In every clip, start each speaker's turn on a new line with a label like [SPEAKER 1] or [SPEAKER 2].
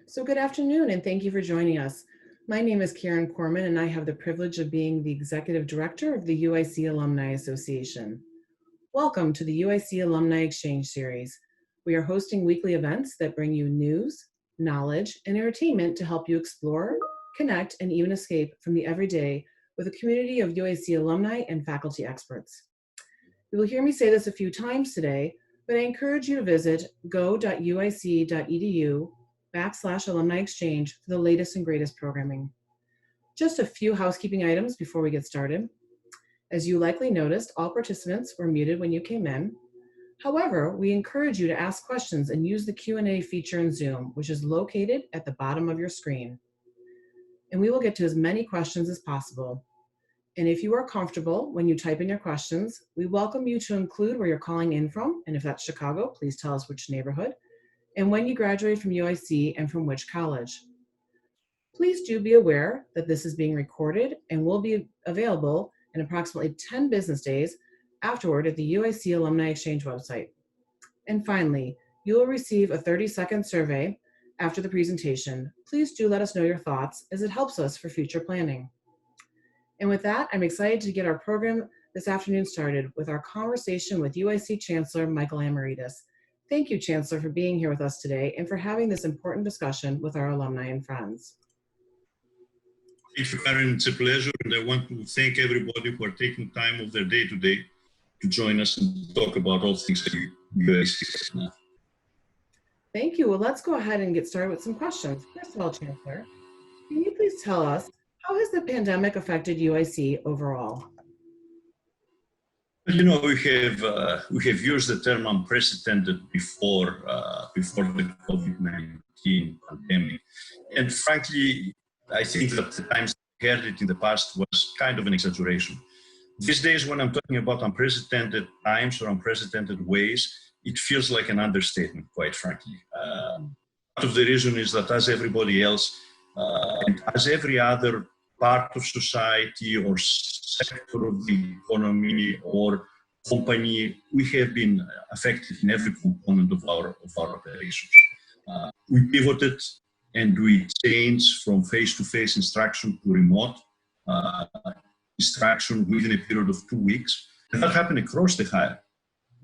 [SPEAKER 1] So good afternoon, and thank you for joining us. My name is Karen Corman, and I have the privilege of being the Executive Director of the UIC Alumni Association. Welcome to the UIC Alumni Exchange Series. We are hosting weekly events that bring you news, knowledge, and entertainment to help you explore, connect, and even escape from the everyday with a community of UIC alumni and faculty experts. You will hear me say this a few times today, but I encourage you to visit go.uic.edu/alumni exchange for the latest and greatest programming. Just a few housekeeping items before we get started. As you likely noticed, all participants were muted when you came in. However, we encourage you to ask questions and use the Q&A feature in Zoom, which is located at the bottom of your screen. And we will get to as many questions as possible. And if you are comfortable when you type in your questions, we welcome you to include where you're calling in from. And if that's Chicago, please tell us which neighborhood, and when you graduated from UIC and from which college. Please do be aware that this is being recorded and will be available in approximately 10 business days afterward at the UIC Alumni Exchange website. And finally, you will receive a 30-second survey after the presentation. Please do let us know your thoughts, as it helps us for future planning. And with that, I'm excited to get our program this afternoon started with our conversation with UIC Chancellor Michael Amiridis. Thank you, Chancellor, for being here with us today and for having this important discussion with our alumni and friends.
[SPEAKER 2] Thank you, Karen. It's a pleasure, and I want to thank everybody who are taking time of their day today to join us and talk about all things at UIC now.
[SPEAKER 1] Thank you. Well, let's go ahead and get started with some questions. First of all, Chancellor, can you please tell us, how has the pandemic affected UIC overall?
[SPEAKER 2] You know, we have used the term unprecedented before the COVID-19 pandemic, and frankly, I think that the times we heard it in the past was kind of an exaggeration. These days, when I'm talking about unprecedented times or unprecedented ways, it feels like an understatement, quite frankly. Part of the reason is that, as everybody else, and as every other part of society or sector of the economy or company, we have been affected in every component of our operations. We pivoted and we changed from face-to-face instruction to remote instruction within a period of 2 weeks. And that happened across the higher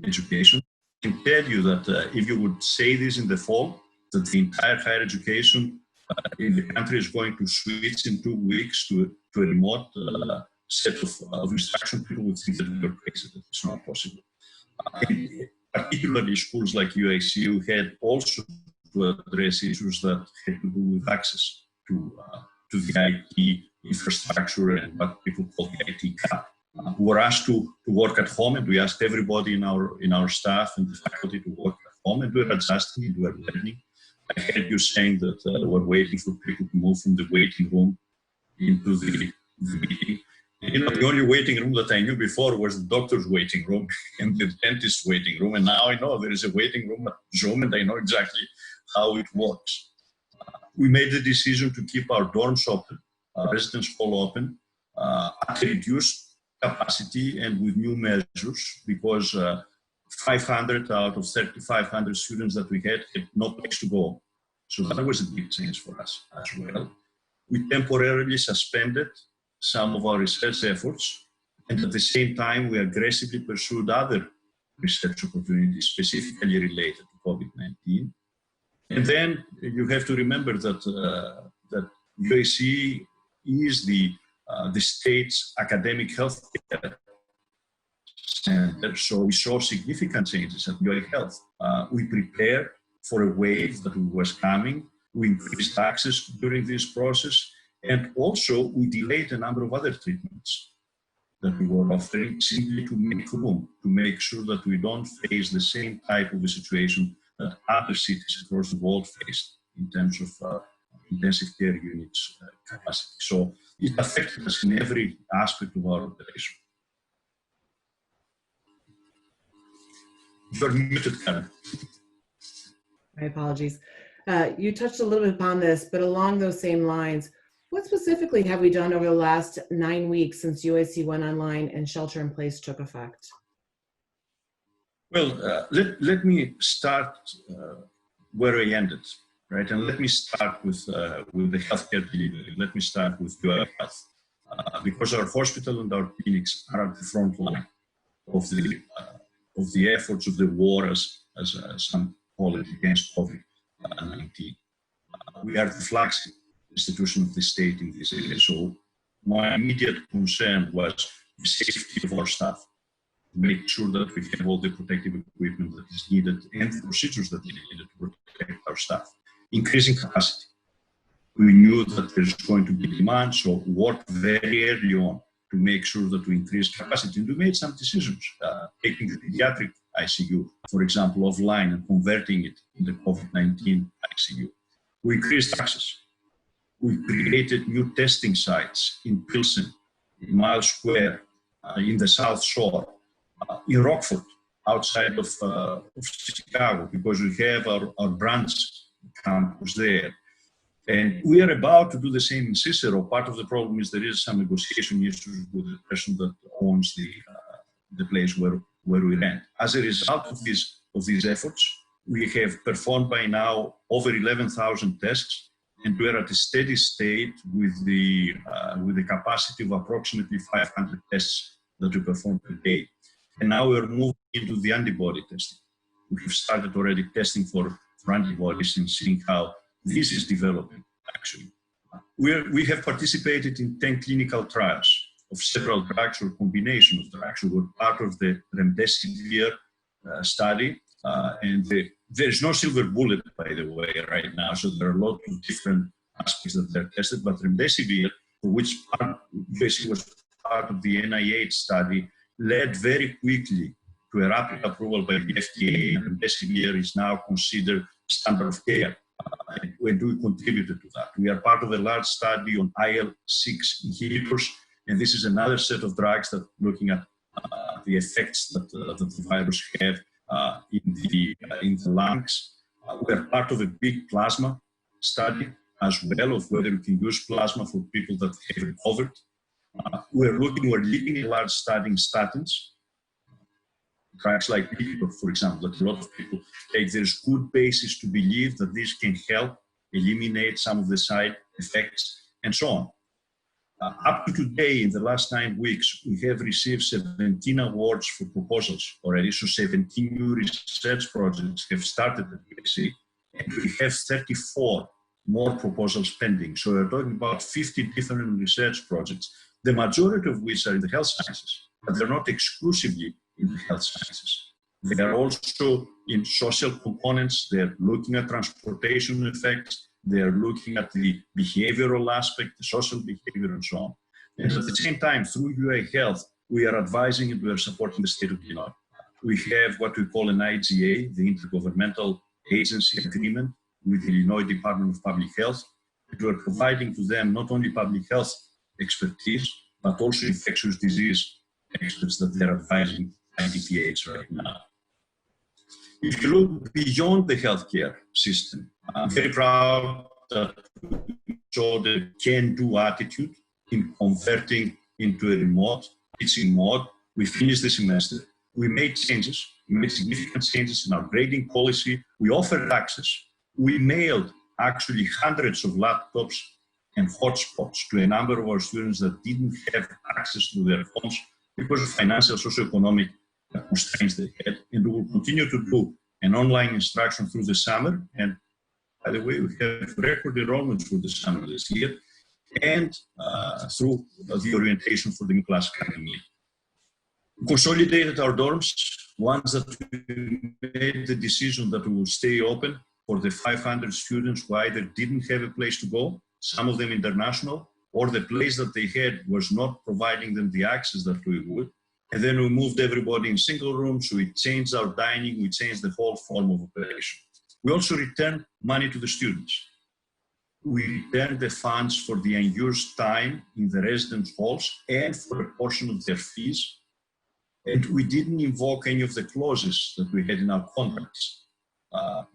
[SPEAKER 2] education. I can tell you that if you would say this in the fall, that the entire higher education in the country is going to switch in 2 weeks to a remote set of instruction, people would think that we were crazy, that it's not possible. Particularly schools like UIC, who had also to address issues that had to do with access to the IT infrastructure and what people call the IT gap. We were asked to work at home, and we asked everybody in our staff and the faculty to work at home, and we're adjusting and we're learning. I heard you saying that we're waiting for people to move from the waiting room into the meeting. And, you know, the only waiting room that I knew before was the doctor's waiting room and the dentist's waiting room. And now I know there is a waiting room at Zoom, and I know exactly how it works. We made the decision to keep our dorms open, residence hall open, at a reduced capacity and with new measures, because 500 out of 3,500 students that we had no place to go. So that was a big change for us as well. We temporarily suspended some of our research efforts, and at the same time, we aggressively pursued other research opportunities specifically related to COVID-19. And then you have to remember that that UIC is the state's academic health care center, so we saw significant changes at UIC Health. We prepared for a wave that was coming. We increased access during this process, and also we delayed a number of other treatments that we were offering simply to make room, to make sure that we don't face the same type of a situation that other cities across the world faced in terms of intensive care units capacity. So it affected us in every aspect of our operation. You're muted, Karen.
[SPEAKER 1] My apologies. You touched a little bit upon this, but along those same lines, what specifically have we done over the last 9 weeks since UIC went online and shelter in place took effect?
[SPEAKER 2] Well, let me start where I ended. right? And let me start with the healthcare delivery. Let me start with your health, because our hospital and our clinics are at the front line of the efforts of the war, as some call it, against COVID-19. We are the flagship institution of the state in this area. So my immediate concern was the safety of our staff, to make sure that we have all the protective equipment that is needed and the procedures that are needed to protect our staff. Increasing capacity. We knew that there's going to be demand, so worked very early on to make sure that we increase capacity. And we made some decisions, taking the pediatric ICU, for example, offline and converting it in the COVID-19 ICU. We increased access. We created new testing sites in Pilsen, in Miles Square, in the South Shore, in Rockford, outside of Chicago, because we have our branch campus there. And we are about to do the same in Cicero. Part of the problem is there is some negotiation issues with the person that owns the place where we rent. As a result of these efforts, we have performed by now over 11,000 tests, and we are at a steady state with the capacity of approximately 500 tests that we perform per day. And now we're moving into the antibody testing. We have started already testing for antibodies and seeing how this is developing, actually. We have participated in 10 clinical trials of several drugs or combination of drugs. We were part of the remdesivir study, and there's no silver bullet, by the way, right now. So there are a lot of different aspects that they're tested, but remdesivir, for which basically was part of the NIH study, led very quickly to a rapid approval by the FDA, and remdesivir is now considered standard of care. And we contributed to that. We are part of a large study on IL-6 inhibitors, and this is another set of drugs that looking at the effects that the virus have in the lungs. We are part of a big plasma study as well, of whether we can use plasma for people that have recovered. We're leading a large study in statins. Drugs like Lipitor, for example, that a lot of people take. There's good basis to believe that this can help eliminate some of the side effects and so on. Up to today, in the last 9 weeks, we have received 17 awards for proposals already. So 17 new research projects have started at USC, and we have 34 more proposals pending. So we're talking about 50 different research projects, the majority of which are in the health sciences, but they're not exclusively in the health sciences. They are also in social components. They're looking at transportation effects. They're looking at the behavioral aspect, the social behavior, and so on. And at the same time, through UA Health, we are advising and we are supporting the state of Illinois. We have what we call an IGA, the Intergovernmental Agency Agreement with the Illinois Department of Public Health. We are providing to them not only public health expertise, but also infectious disease experts that they're advising IDPH right now. If you look beyond the healthcare system, I'm very proud that we saw the can-do attitude in converting into a remote teaching mode. We finished the semester. We made changes. We made significant changes in our grading policy. We offered access. We mailed actually hundreds of laptops and hotspots to a number of our students that didn't have access to their phones because of financial, socioeconomic constraints they had. And we will continue to do an online instruction through the summer. And by the way, we have record enrollments for the summer this year, and through the orientation for the new class coming in. We consolidated our dorms. Once that we made the decision that we will stay open for the 500 students who either didn't have a place to go, some of them international, or the place that they had was not providing them the access that we would. And then we moved everybody in single rooms. We changed our dining. We changed the whole form of operation. We also returned money to the students. We returned the funds for the unused time in the residence halls and for a portion of their fees. And we didn't invoke any of the clauses that we had in our contracts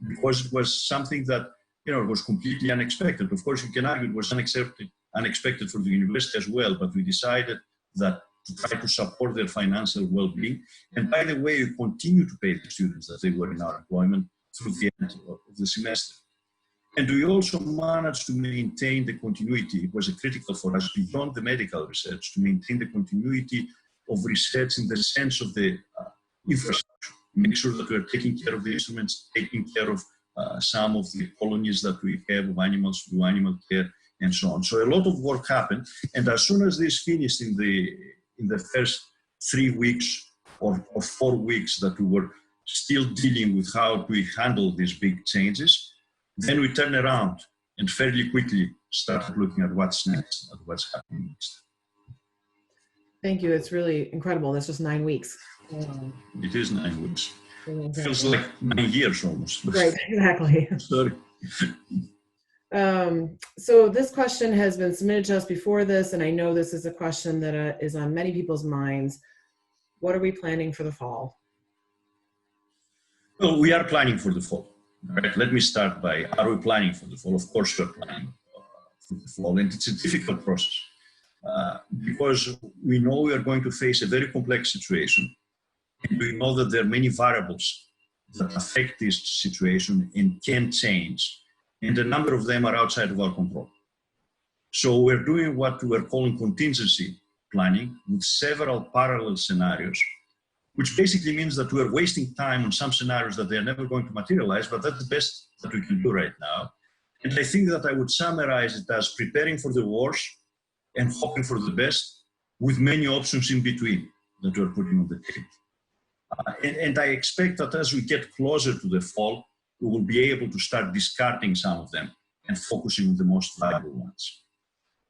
[SPEAKER 2] because it was something that, it was completely unexpected. Of course, you can argue it was unexpected for the university as well, but we decided that to try to support their financial well-being. And by the way, we continue to pay the students that they were in our employment through the end of the semester. And we also managed to maintain the continuity. It was critical for us beyond the medical research to maintain the continuity of research in the sense of the infrastructure. Make sure that we're taking care of the instruments, taking care of some of the colonies that we have of animals to do animal care and so on. So a lot of work happened. And as soon as this finished in the first 3 weeks or 4 weeks that we were still dealing with how to handle these big changes, then we turned around and fairly quickly started looking at what's next, at what's happening next.
[SPEAKER 1] Thank you. It's really incredible. That's just 9 weeks.
[SPEAKER 2] It is 9 weeks. It feels like 9 years almost.
[SPEAKER 1] Right, exactly.
[SPEAKER 2] Sorry.
[SPEAKER 1] So this question has been submitted to us before this, and I know this is a question that is on many people's minds. What are we planning for the fall?
[SPEAKER 2] Well, we are planning for the fall. Right. Let me start by, are we planning for the fall? Of course, we're planning for the fall, and it's a difficult process because we know we are going to face a very complex situation, and we know that there are many variables that affect this situation and can change, and a number of them are outside of our control. So we're doing what we're calling contingency planning with several parallel scenarios, which basically means that we're wasting time on some scenarios that they're never going to materialize, but that's the best that we can do right now. And I think that I would summarize it as preparing for the worst and hoping for the best with many options in between that we're putting on the table. And I expect that as we get closer to the fall, we will be able to start discarding some of them and focusing on the most valuable ones.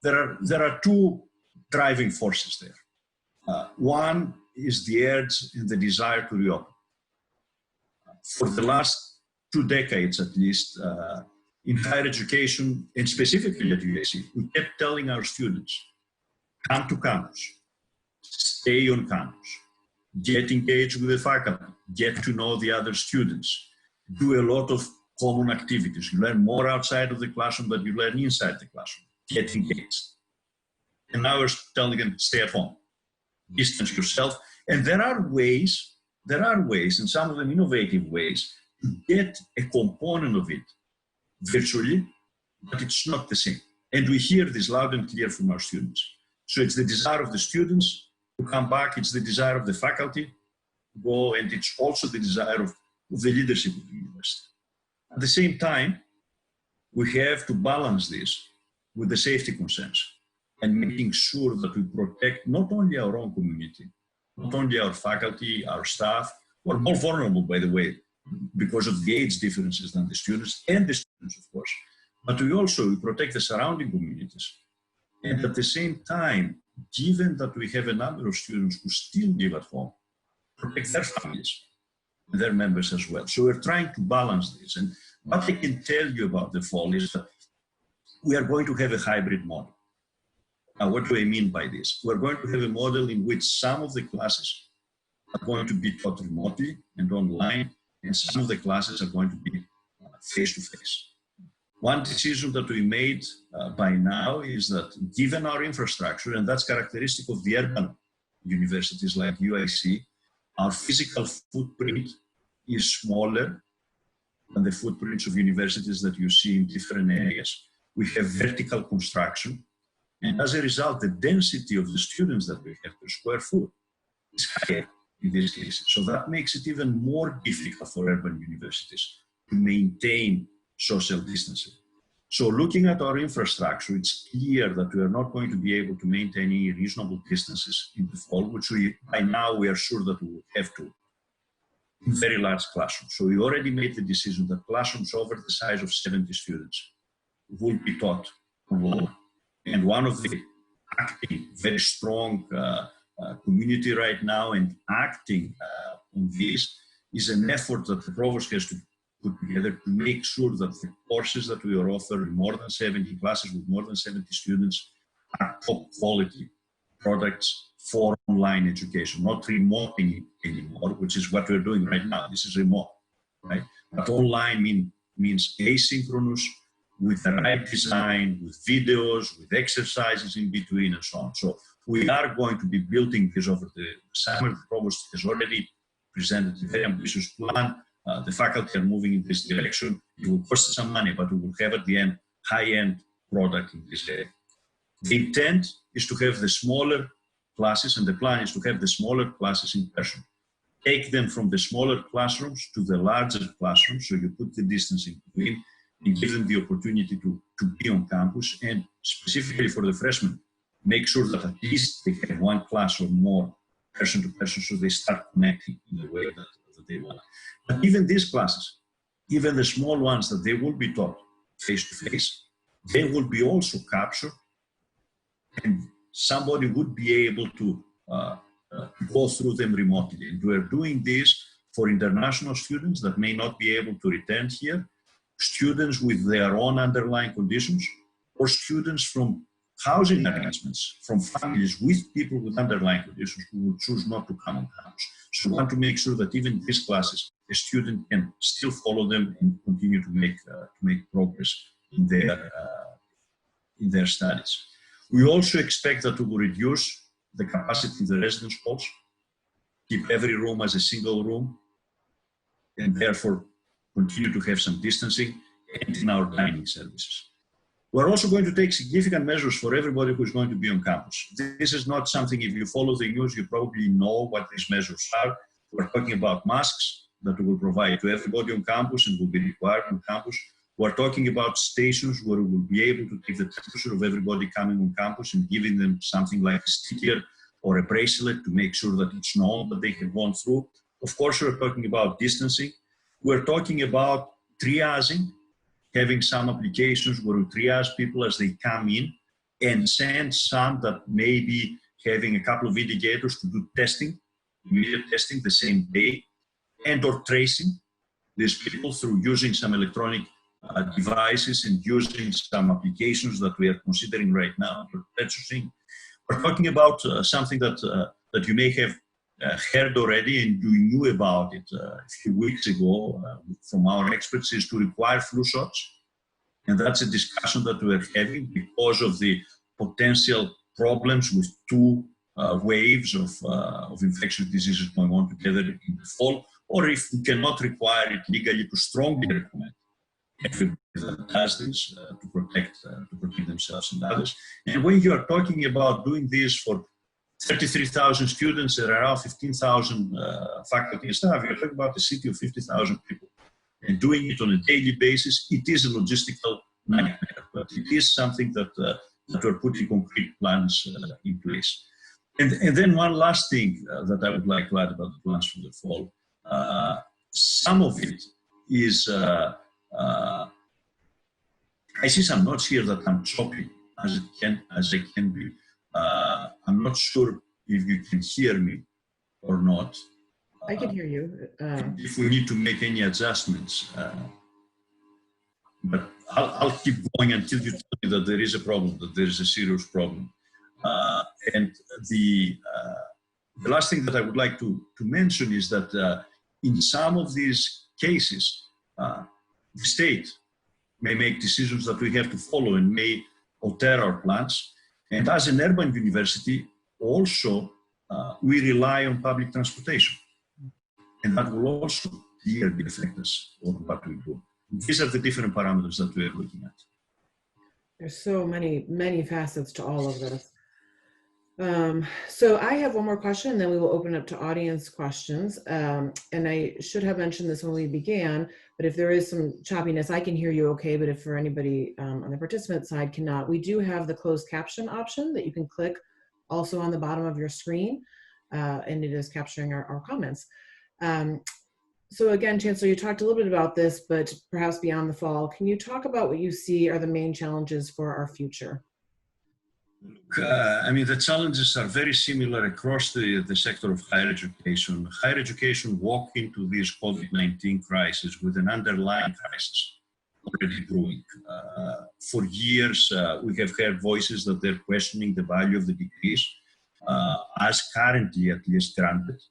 [SPEAKER 2] There are two driving forces there. One is the urge and the desire to reopen. For the last 2 decades at least, in higher education, and specifically at UAC, we kept telling our students, come to campus, stay on campus, get engaged with the faculty, get to know the other students, do a lot of common activities. You learn more outside of the classroom than you learn inside the classroom. Get engaged. And now we're telling them, stay at home, distance yourself. And there are ways, and some of them innovative ways, to get a component of it virtually, but it's not the same. And we hear this loud and clear from our students. So it's the desire of the students to come back, it's the desire of the faculty to go, and it's also the desire of the leadership of the university. At the same time, we have to balance this with the safety concerns and making sure that we protect not only our own community, not only our faculty, our staff, who are more vulnerable, by the way, because of the age differences than the students, and the students, of course, but we protect the surrounding communities. And at the same time, given that we have a number of students who still live at home, protect their families and their members as well. So we're trying to balance this. And what I can tell you about the fall is that we are going to have a hybrid model. Now, what do I mean by this? We're going to have a model in which some of the classes are going to be taught remotely and online, and some of the classes are going to be face-to-face. One decision that we made by now is that given our infrastructure, and that's characteristic of the urban universities like UIC, our physical footprint is smaller than the footprints of universities that you see in different areas. We have vertical construction. And as a result, the density of the students that we have per square foot is higher in these cases. So that makes it even more difficult for urban universities to maintain social distancing. So looking at our infrastructure, it's clear that we are not going to be able to maintain any reasonable distances in the fall, which by now we are sure that we will have to in very large classrooms. So we already made the decision that classrooms over the size of 70 students will be taught online. And one of the acting, very strong community right now and acting on this is an effort that the provost has to put together to make sure that the courses that we are offering, more than 70 classes with more than 70 students, are top quality products for online education, not remote anymore, which is what we're doing right now. This is remote, right? But online means asynchronous, with the right design, with videos, with exercises in between, and so on. So we are going to be building this over the summer. The provost has already presented a very ambitious plan. the faculty are moving in this direction. It will cost some money, but we will have at the end high-end product in this area. The intent is to have the smaller classes, and the plan is to have the smaller classes in person. Take them from the smaller classrooms to the larger classrooms, so you put the distance in between and give them the opportunity to be on campus, and specifically for the freshmen, make sure that at least they have one class or more person to person, so they start connecting in the way that they want. But even these classes, even the small ones that they will be taught face-to-face, they will be also captured, and somebody would be able to go through them remotely. And we're doing this for international students that may not be able to return here, students with their own underlying conditions, or students from housing arrangements, from families with people with underlying conditions who would choose not to come on campus. So we want to make sure that even these classes, a student can still follow them and continue to make progress in their studies. We also expect that we will reduce the capacity in the residence halls, keep every room as a single room, and therefore continue to have some distancing, and in our dining services. We're also going to take significant measures for everybody who's going to be on campus. This is not something, if you follow the news, you probably know what these measures are. We're talking about masks that we will provide to everybody on campus and will be required on campus. We're talking about stations where we will be able to take the temperature of everybody coming on campus and giving them something like a sticker or a bracelet to make sure that it's known that they have gone through. Of course, we're talking about distancing. We're talking about triaging, having some applications where we triage people as they come in and send some that may be having a couple of indicators to do testing, immediate testing the same day, and or tracing these people through using some electronic devices and using some applications that we are considering right now. We're talking about something that you may have heard already, and you knew about it a few weeks ago from our experts, is to require flu shots. And that's a discussion that we're having because of the potential problems with two waves of infectious diseases going on together in the fall, or if we cannot require it legally, to strongly recommend everybody that does this to protect themselves and others. And when you are talking about doing this for 33,000 students and around 15,000 faculty and staff, you're talking about a city of 50,000 people. And doing it on a daily basis, it is a logistical nightmare, but it is something that we're putting concrete plans in place. And then one last thing that I would like to add about the plans for the fall. Some of it is, I see some notes here that I'm choppy as I can be. I'm not sure if you can hear me or not.
[SPEAKER 1] I can hear you.
[SPEAKER 2] If we need to make any adjustments. But I'll keep going until you tell me that there is a problem, that there is a serious problem. And the last thing that I would like to mention is that in some of these cases, the state may make decisions that we have to follow and may alter our plans. And as an urban university, also, we rely on public transportation. And that will also clearly affect us on what we do. These are the different parameters that we are looking at.
[SPEAKER 1] There's so many facets to all of this. So I have one more question, and then we will open up to audience questions. And I should have mentioned this when we began, but if there is some choppiness, I can hear you okay, but if for anybody on the participant side cannot, we do have the closed caption option that you can click also on the bottom of your screen, and it is capturing our comments. So again, Chancellor, you talked a little bit about this, but perhaps beyond the fall, can you talk about what you see are the main challenges for our future?
[SPEAKER 2] I mean, the challenges are very similar across the sector of higher education. Higher education walked into this COVID-19 crisis with an underlying crisis already brewing. For years, we have heard voices that they're questioning the value of the degrees as currently at least granted,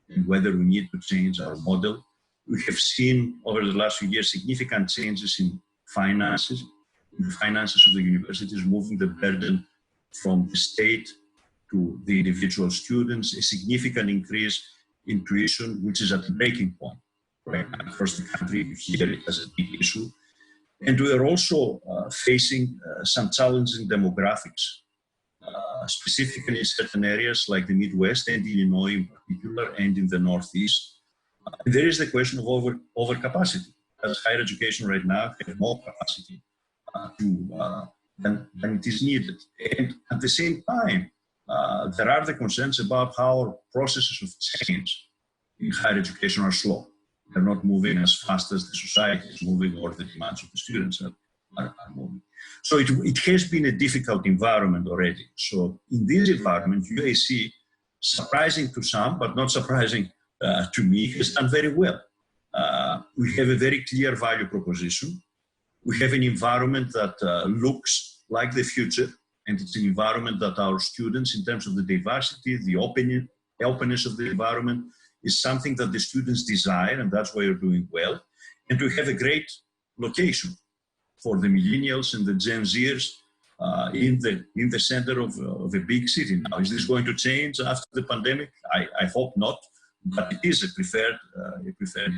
[SPEAKER 2] and whether we need to change our model. We have seen over the last few years significant changes in the finances of the universities, moving the burden from the state to the individual students, a significant increase in tuition, which is at the breaking point right now across the country. Here it has a big issue. And we are also facing some challenging demographics, specifically in certain areas like the Midwest and Illinois in particular, and in the Northeast. There is the question of overcapacity. As higher education right now have more capacity than it is needed. And at the same time, there are the concerns about how our processes of change in higher education are slow. They're not moving as fast as the society is moving or the demands of the students are moving. So it has been a difficult environment already. So in this environment, UAC, surprising to some, but not surprising to me, has done very well. We have a very clear value proposition. We have an environment that looks like the future, and it's an environment that our students, in terms of the diversity, the openness of the environment, is something that the students desire, and that's why we're doing well. And we have a great location for the millennials and the Gen Zers in the center of a big city now. Is this going to change after the pandemic? I hope not, but it is a preferred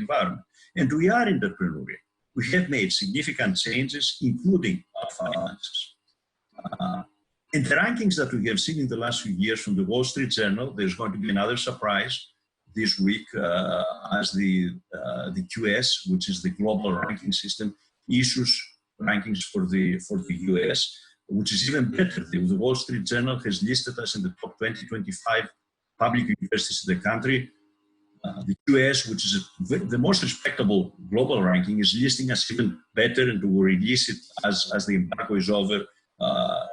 [SPEAKER 2] environment. And we are entrepreneurial. We have made significant changes, including our finances. And the rankings that we have seen in the last few years from the Wall Street Journal, there's going to be another surprise this week as the QS, which is the global ranking system, issues rankings for the US, which is even better. The Wall Street Journal has listed us in the top 20-25 public universities in the country. The US, which is the most respectable global ranking, is listing us even better, and will release it as the embargo is over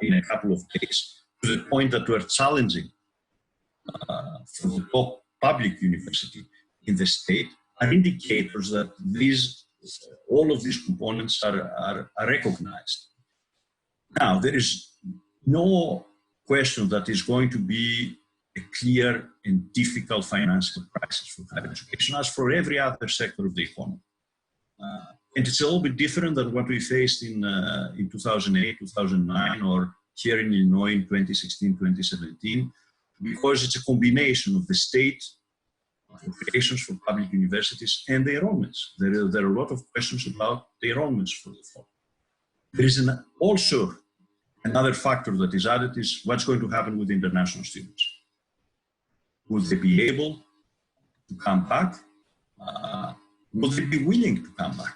[SPEAKER 2] in a couple of days, to the point that we're challenging for the top public university in the state, are indicators that all of these components are recognized. Now, there is no question that is going to be a clear and difficult financial crisis for higher education, as for every other sector of the economy. And it's a little bit different than what we faced in 2008, 2009, or here in Illinois in 2016, 2017, because it's a combination of the state appropriations for public universities and the enrollments. There are a lot of questions about the enrollments for the fall. There is also another factor that is added, is what's going to happen with international students. Will they be able to come back? Will they be willing to come back?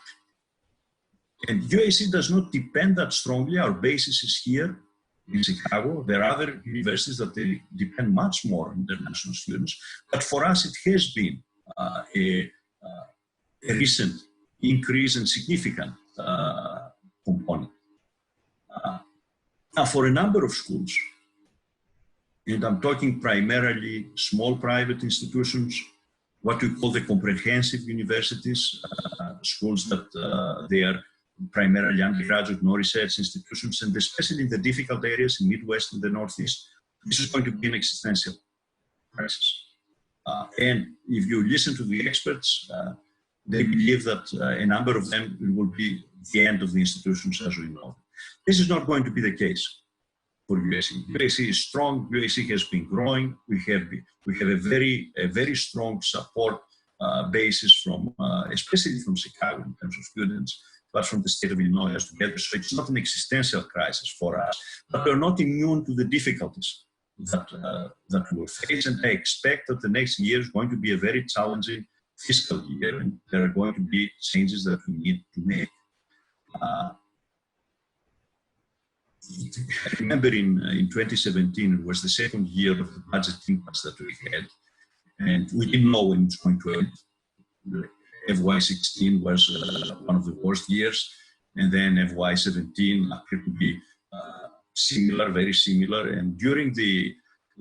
[SPEAKER 2] And UAC does not depend that strongly. Our basis is here in Chicago. There are other universities that they depend much more on international students. But for us, it has been a recent increase and significant component. Now, for a number of schools, and I'm talking primarily small private institutions, what we call the comprehensive universities, schools that they are primarily undergraduate, no research institutions, and especially in the difficult areas in Midwest and the Northeast, this is going to be an existential crisis. And if you listen to the experts, they believe that a number of them will be the end of the institutions as we know them. This is not going to be the case for UAC. UAC is strong. UAC has been growing. We have a very strong support basis from, especially from Chicago in terms of students, but from the state of Illinois as together. So it's not an existential crisis for us, but we're not immune to the difficulties that we will face. And I expect that the next year is going to be a very challenging fiscal year, and there are going to be changes that we need to make. I remember in 2017, it was the second year of the budget impasse that we had, and we didn't know when it's going to end. FY16 was one of the worst years, and then FY17 appeared to be similar, very similar. And during the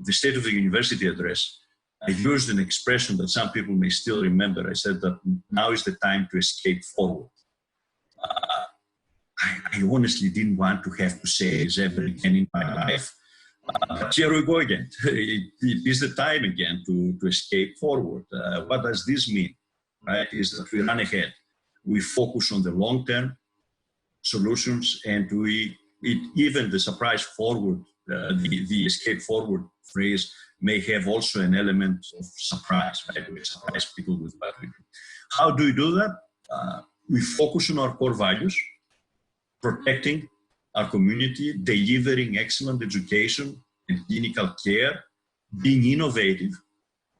[SPEAKER 2] State of the University address, I used an expression that some people may still remember. I said that now is the time to escape forward. I honestly didn't want to have to say this ever again in my life. But here we go again. It is the time again to escape forward. What does this mean? Right, is that we run ahead. We focus on the long-term solutions, and even the surprise forward, the escape forward phrase may have also an element of surprise, right? We surprise people with what we do. How do we do that? We focus on our core values, protecting our community, delivering excellent education and clinical care, being innovative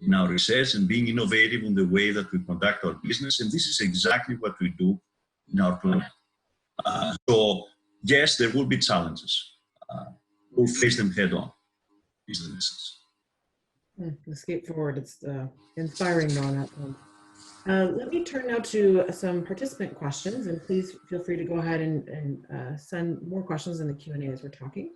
[SPEAKER 2] in our research and being innovative in the way that we conduct our business. And this is exactly what we do in our plan. So yes, there will be challenges. We'll face them head on. Is the message.
[SPEAKER 1] Escape forward. It's inspiring though on that one. Let me turn now to some participant questions, and please feel free to go ahead and send more questions in the Q&A as we're talking.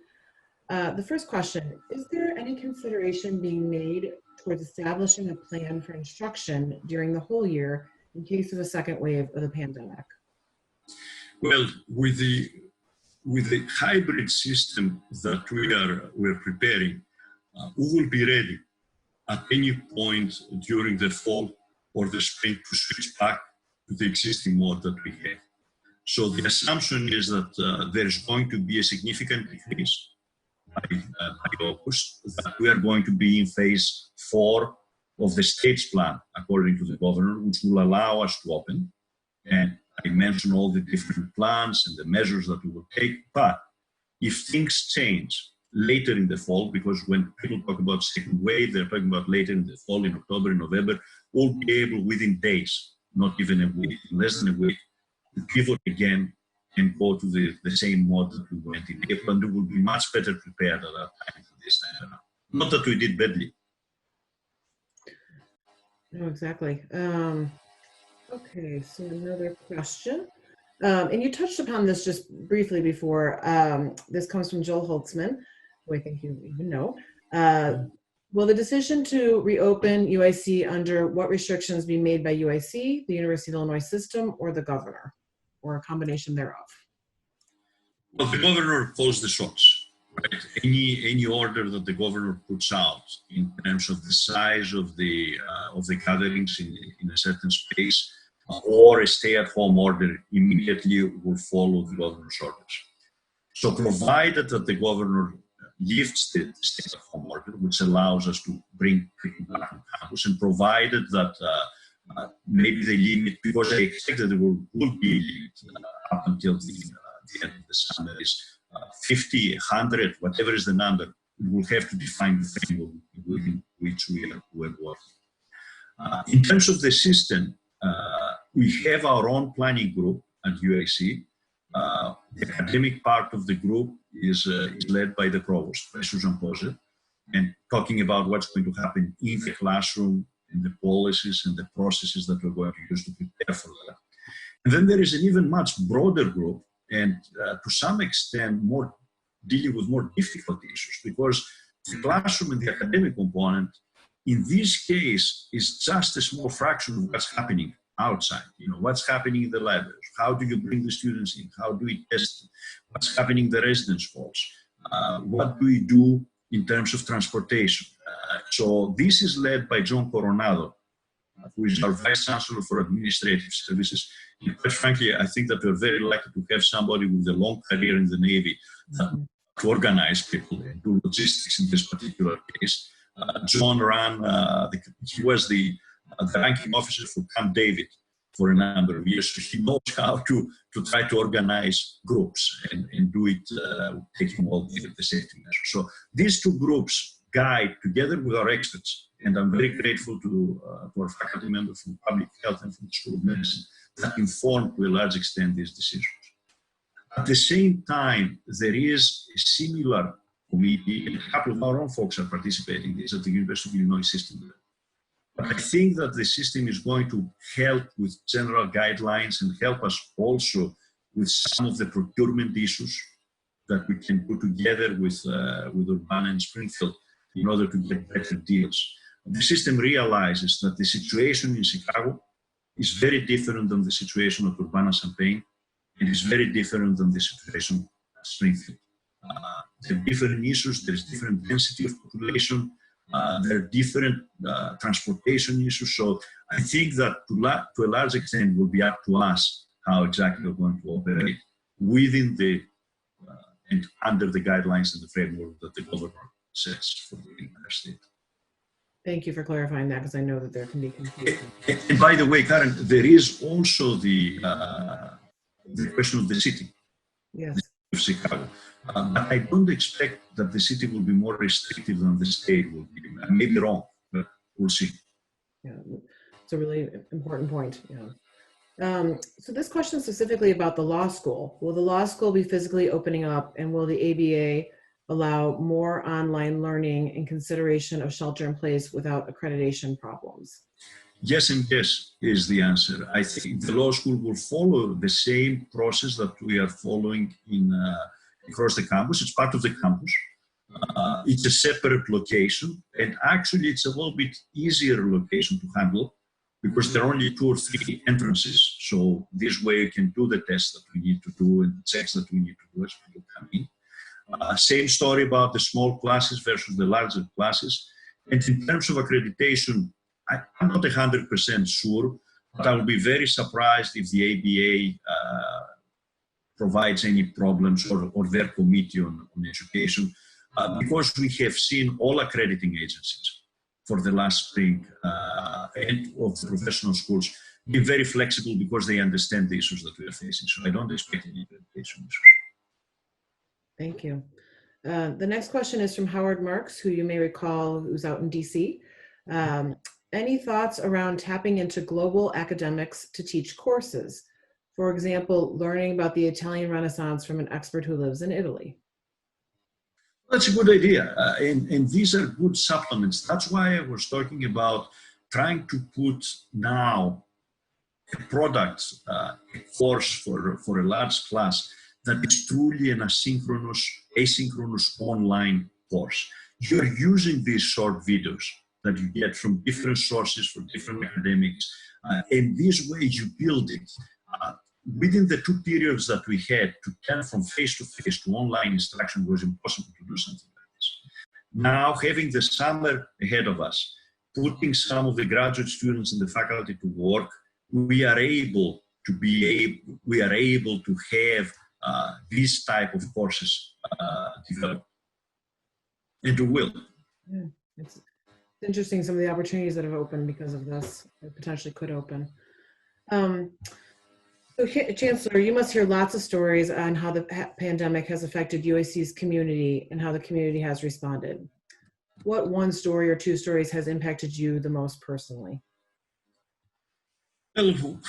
[SPEAKER 1] The first question, is there any consideration being made towards establishing a plan for instruction during the whole year in case of a second wave of the pandemic?
[SPEAKER 2] Well, with the hybrid system that we're preparing, we will be ready at any point during the fall or the spring to switch back to the existing mode that we have. So the assumption is that there is going to be a significant decrease by August, that we are going to be in phase 4 of the stage plan, according to the governor, which will allow us to open. And I mentioned all the different plans and the measures that we will take. But if things change later in the fall, because when people talk about second wave, they're talking about later in the fall, in October, in November, we'll be able within days, not even a week, less than a week, to pivot again and go to the same mode that we went in April, and we will be much better prepared at that time for this time around. Not that we did badly.
[SPEAKER 1] No, exactly. Okay, so another question. And you touched upon this just briefly before. This comes from Joel Holtzman, who I think you even know. Will the decision to reopen UIC under what restrictions be made by UIC, the University of Illinois system, or the governor, or a combination thereof?
[SPEAKER 2] Well, the governor calls the shots, right? Any order that the governor puts out in terms of the size of the gatherings in a certain space, or a stay-at-home order, immediately will follow the governor's orders. So provided that the governor lifts the stay-at-home order, which allows us to bring people back on campus, and provided that maybe they limit, because I expect that there will be limit up until the end of the summer, is 50, 100, whatever is the number, we will have to define the framework within which we're working. In terms of the system, we have our own planning group at UIC. The academic part of the group is led by the provost, by Susan Poser, and talking about what's going to happen in the classroom and the policies and the processes that we're going to use to prepare for that. And then there is an even much broader group, and to some extent more dealing with more difficult issues, because the classroom and the academic component in this case is just a small fraction of what's happening outside. You know, what's happening in the libraries, how do you bring the students in, how do we test them, what's happening in the residence halls, what do we do in terms of transportation. So this is led by John Coronado, who is our Vice Chancellor for Administrative Services. And quite frankly, I think that we're very lucky to have somebody with a long career in the Navy to organize people and do logistics in this particular case. John he was the ranking officer for Camp David for a number of years. So he knows how to try to organize groups and do it taking all the safety measures. So these two groups guide together with our experts. And I'm very grateful to our faculty members from public health and from the School of Medicine that informed to a large extent these decisions. At the same time, there is a similar committee, and a couple of our own folks are participating in this at the University of Illinois system. But I think that the system is going to help with general guidelines and help us also with some of the procurement issues that we can put together with Urbana and Springfield in order to get better deals. The system realizes that the situation in Chicago is very different than the situation of Urbana-Champaign, and is very different than the situation at Springfield. There are different issues, there is different density of population, there are different transportation issues. So I think that to a large extent it will be up to us how exactly we're going to operate within and under the guidelines and the framework that the governor sets for the entire state.
[SPEAKER 1] Thank you for clarifying that, because I know that there can be confusion.
[SPEAKER 2] And by the way, Karen, there is also the question of the city
[SPEAKER 1] Yes.
[SPEAKER 2] of Chicago. But I don't expect that the city will be more restrictive than the state will be. I may be wrong, but we'll see.
[SPEAKER 1] Yeah, it's a really important point. Yeah. So this question is specifically about the law school. Will the law school be physically opening up, and will the ABA allow more online learning in consideration of shelter in place without accreditation problems?
[SPEAKER 2] Yes and yes is the answer. I think the law school will follow the same process that we are following in across the campus. It's part of the campus. It's a separate location, and actually it's a little bit easier location to handle because there are only 2 or 3 entrances. So this way you can do the tests that we need to do and the checks that we need to do as people come in. Same story about the small classes versus the larger classes. And in terms of accreditation, I'm not 100% sure, but I will be very surprised if the ABA provides any problems or their committee on education, because we have seen all accrediting agencies for the last spring and of the professional schools be very flexible because they understand the issues that we are facing. So I don't expect any accreditation issues.
[SPEAKER 1] Thank you. The next question is from Howard Marks, who you may recall, who's out in DC. Any thoughts around tapping into global academics to teach courses? For example, learning about the Italian Renaissance from an expert who lives in Italy.
[SPEAKER 2] That's a good idea. And these are good supplements. That's why I was talking about trying to put now a product, a course for a large class that is truly an asynchronous online course. You're using these short videos that you get from different sources, from different academics, and this way you build it. Within the 2 periods that we had, to turn from face-to-face to online instruction was impossible to do something like this. Now, having the summer ahead of us, putting some of the graduate students and the faculty to work, we are able to have these type of courses developed. And we will.
[SPEAKER 1] Yeah, it's interesting, some of the opportunities that have opened because of this, or potentially could open. So Chancellor, you must hear lots of stories on how the pandemic has affected UAC's community and how the community has responded. What 1 story or 2 stories has impacted you the most personally?
[SPEAKER 2] Well,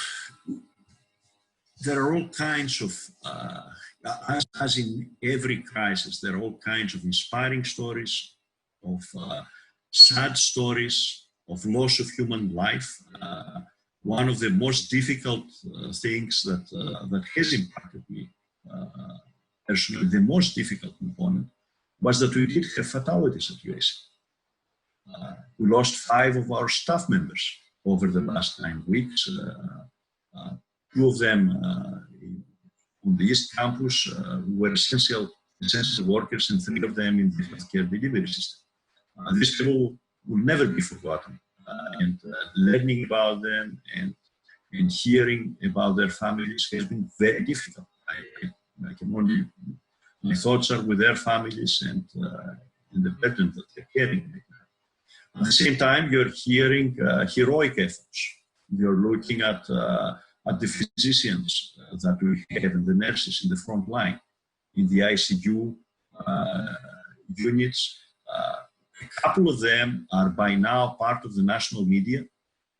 [SPEAKER 2] there are all kinds of, as in every crisis, there are all kinds of inspiring stories, of sad stories, of loss of human life. One of the most difficult things that has impacted me personally, the most difficult component, was that we did have fatalities at UAC. We lost 5 of our staff members over the last 9 weeks. 2 of them on the East Campus were essential workers, and 3 of them in the healthcare delivery system. These people will never be forgotten. And learning about them and hearing about their families has been very difficult. I can only, my thoughts are with their families and the burden that they're carrying right now. At the same time, you're hearing heroic efforts. You're looking at the physicians that we have and the nurses in the front line, in the ICU units. A couple of them are by now part of the national media.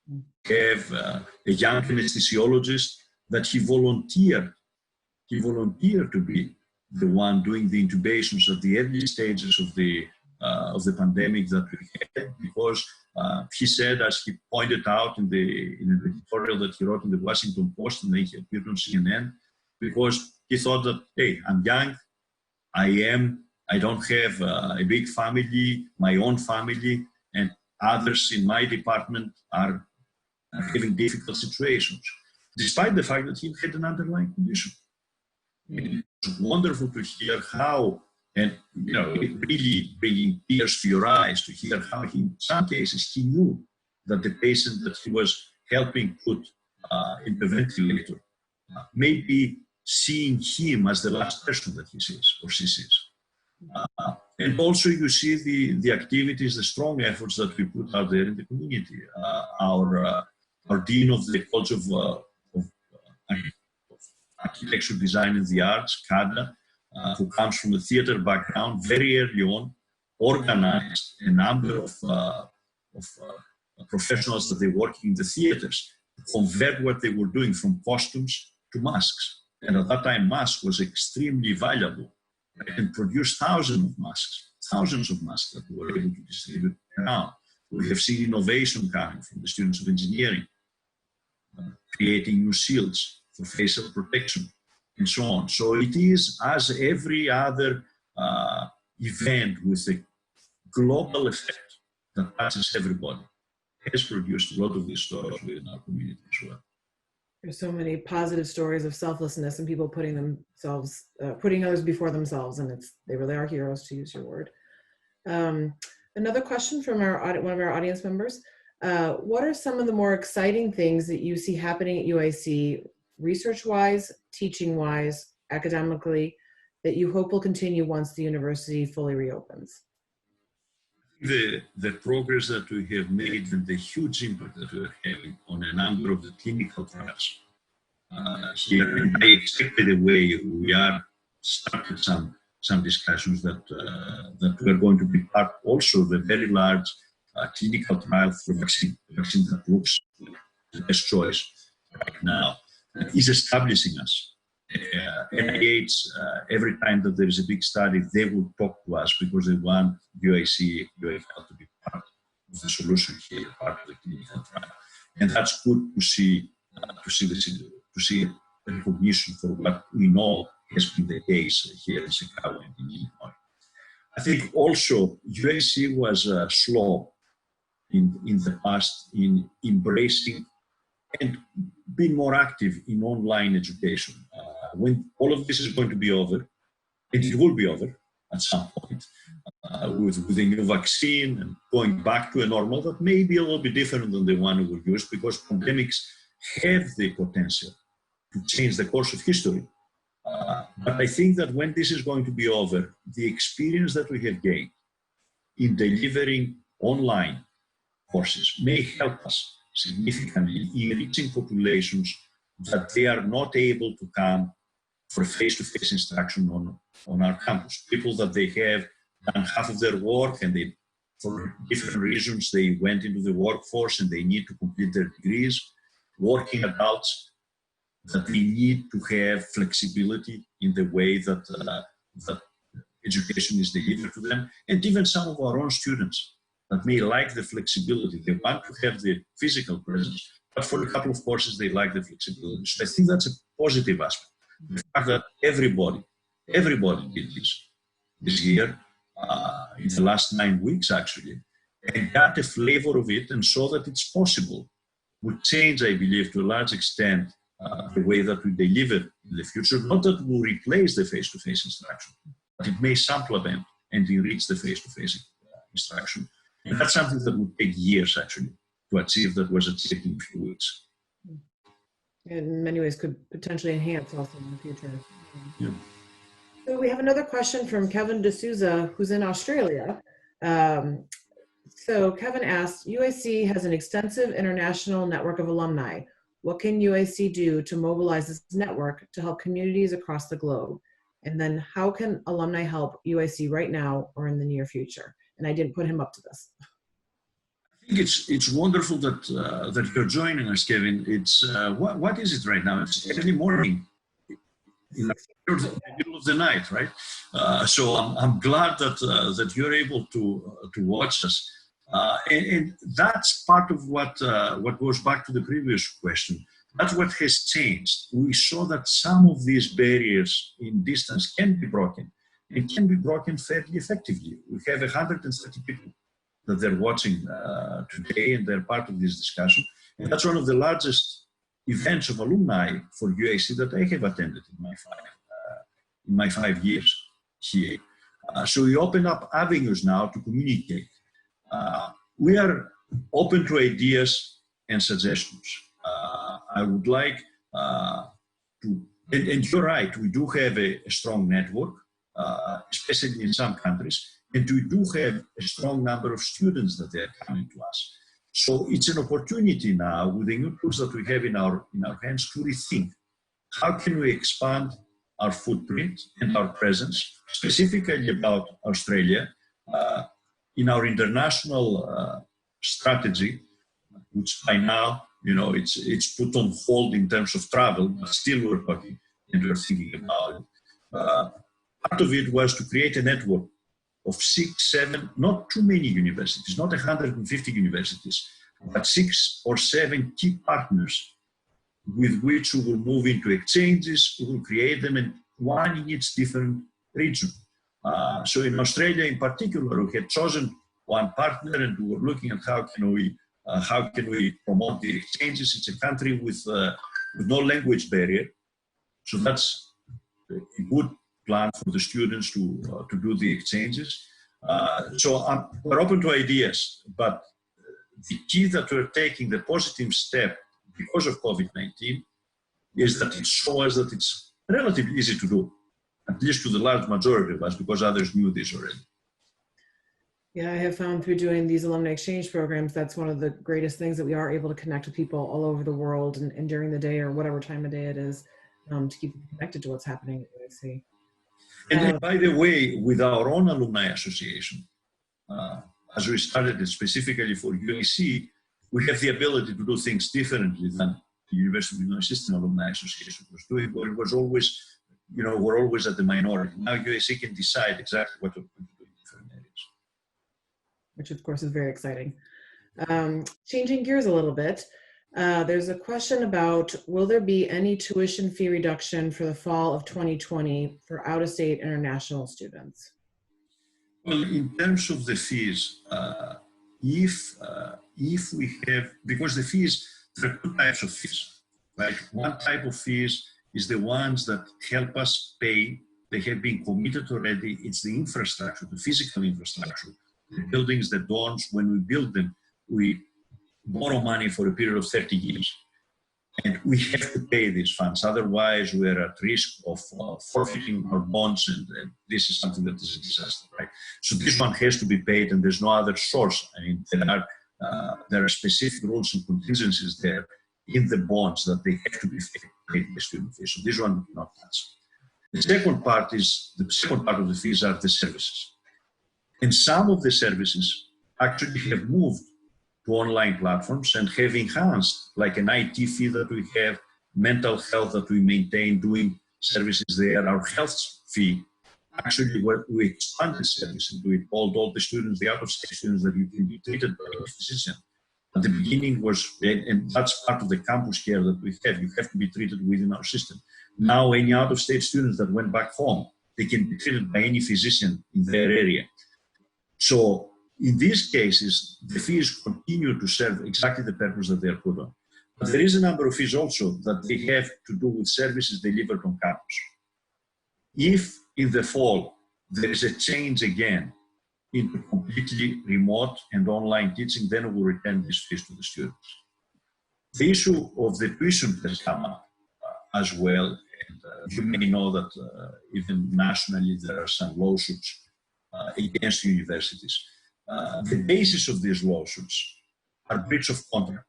[SPEAKER 2] We have a young anesthesiologist that he volunteered to be the one doing the intubations at the early stages of the pandemic that we had, because he said, as he pointed out in an editorial that he wrote in the Washington Post and then he appeared on CNN, because he thought that, hey, I'm young, I don't have a big family, my own family, and others in my department are having difficult situations, despite the fact that he had an underlying condition. It was wonderful to hear how, and it really bringing tears to your eyes to hear how in some cases he knew that the patient that he was helping put in the ventilator maybe seeing him as the last person that he sees or she sees. And also you see the activities, the strong efforts that we put out there in the community. Our Dean of the College of Architecture, Design and the Arts, Kada, who comes from a theater background, very early on, organized a number of professionals that they working in the theaters to convert what they were doing from costumes to masks. And at that time, masks was extremely valuable. And produced thousands of masks that we were able to distribute around. We have seen innovation coming from the students of engineering, creating new shields for facial protection, and so on. So it is, as every other event with a global effect that touches everybody, has produced a lot of these stories within our community as well.
[SPEAKER 1] There's so many positive stories of selflessness and people putting themselves, putting others before themselves, and they really are heroes, to use your word. Another question from one of our audience members. What are some of the more exciting things that you see happening at UIC, research-wise, teaching-wise, academically, that you hope will continue once the university fully reopens?
[SPEAKER 2] The progress that we have made and the huge impact that we are having on a number of the clinical trials here, and I expect, by the way, we are started some discussions that we are going to be part also of a very large clinical trial for vaccine that looks the best choice right now, is establishing us. NIH, every time that there is a big study, they will talk to us because they want UIC to be part of the solution here, part of the clinical trial. And that's good to see recognition for what we know has been the case here in Chicago and in Illinois. I think also UIC was slow in the past in embracing and being more active in online education. When all of this is going to be over, and it will be over at some point, with a new vaccine and going back to a normal that may be a little bit different than the one we used, because pandemics have the potential to change the course of history. But I think that when this is going to be over, the experience that we have gained in delivering online courses may help us significantly in reaching populations that they are not able to come for face-to-face instruction on our campus. People that they have done half of their work and they, for different reasons, they went into the workforce and they need to complete their degrees. Working adults that they need to have flexibility in the way that education is delivered to them, and even some of our own students that may like the flexibility. They want to have the physical presence, but for a couple of courses, they like the flexibility. So I think that's a positive aspect. The fact that everybody did this year, in the last 9 weeks actually, and got a flavor of it and saw that it's possible, would change, I believe, to a large extent, the way that we deliver in the future. Not that we'll replace the face-to-face instruction, but it may supplement and enrich the face-to-face instruction. And that's something that would take years, actually, to achieve, that was achieved in a few weeks.
[SPEAKER 1] In many ways could potentially enhance also in the future.
[SPEAKER 2] Yeah.
[SPEAKER 1] So we have another question from Kevin D'Souza, who's in Australia. So Kevin asked, UIC has an extensive international network of alumni. What can UIC do to mobilize this network to help communities across the globe? And then how can alumni help UIC right now or in the near future? And I didn't put him up to this.
[SPEAKER 2] I think it's wonderful that you're joining us, Kevin. It's what is it right now? It's early morning, in the middle of the night, right? So I'm glad that you're able to watch us, and that's part of what goes back to the previous question. That's what has changed. We saw that some of these barriers in distance can be broken. It can be broken fairly effectively. We have 130 people that they're watching today, and they're part of this discussion. And that's one of the largest events of alumni for UIC that I have attended in my 5 years here. So we open up avenues now to communicate. We are open to ideas and suggestions. I would like to, and you're right, we do have a strong network, especially in some countries. And we do have a strong number of students that are coming to us. So it's an opportunity now with the new tools that we have in our hands to rethink how can we expand our footprint and our presence, specifically about Australia, in our international strategy, which by now, it's put on hold in terms of travel, but still we're talking and we're thinking about it. Part of it was to create a network of 6, 7, not too many universities, not 150 universities, but 6 or 7 key partners with which we will move into exchanges, we will create them, and one in each different region. So in Australia in particular, we had chosen one partner and we were looking at how can we promote the exchanges. It's a country with no language barrier. So that's a good plan for the students to do the exchanges. So we're open to ideas, but the key that we're taking, the positive step because of COVID-19, is that it shows us that it's relatively easy to do, at least to the large majority of us, because others knew this already.
[SPEAKER 1] Yeah, I have found through doing these alumni exchange programs, that's one of the greatest things, that we are able to connect with people all over the world and during the day or whatever time of day it is, to keep them connected to what's happening at UIC.
[SPEAKER 2] And then, by the way, with our own alumni association, as we started it specifically for UIC, we have the ability to do things differently than the University of Illinois System Alumni Association was doing, but it was always, we're always at the minority. Now UIC can decide exactly what we're going to do in different areas.
[SPEAKER 1] Which of course is very exciting. Changing gears a little bit, there's a question about, will there be any tuition fee reduction for the fall of 2020 for out-of-state international students?
[SPEAKER 2] Well, in terms of the fees, if we have, because the fees, there are 2 types of fees, right? One type of fees is the ones that help us pay. They have been committed already. It's the infrastructure, the physical infrastructure, the buildings, the dorms. When we build them, we borrow money for a period of 30 years. And we have to pay these funds. Otherwise, we're at risk of forfeiting our bonds, and this is something that is a disaster, right? So this one has to be paid, and there's no other source. I mean, there are specific rules and contingencies there in the bonds that they have to be paid by student fees. So this one not touch. The second part of the fees are the services. And some of the services actually have moved to online platforms and have enhanced, like an IT fee that we have, mental health that we maintain, doing services there. Our health fee, actually, we expanded services. We told all the students, the out-of-state students, that you can be treated by a physician. At the beginning and that's part of the campus care that we have. You have to be treated within our system. Now, any out-of-state students that went back home, they can be treated by any physician in their area. So in these cases, the fees continue to serve exactly the purpose that they are put on. But there is a number of fees also that they have to do with services delivered on campus. If in the fall there is a change again into completely remote and online teaching, then we will return these fees to the students. The issue of the tuition has come up as well. And you may know that even nationally there are some lawsuits against universities. The basis of these lawsuits are breach of contract.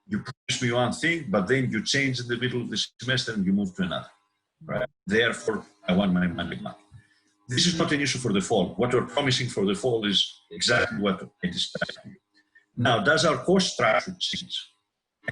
[SPEAKER 2] You promise me one thing, but then you change in the middle of the semester and you move to another. Right? Therefore, I want my money back. This is not an issue for the fall. What we're promising for the fall is exactly what I described to you. Now, does our cost structure change?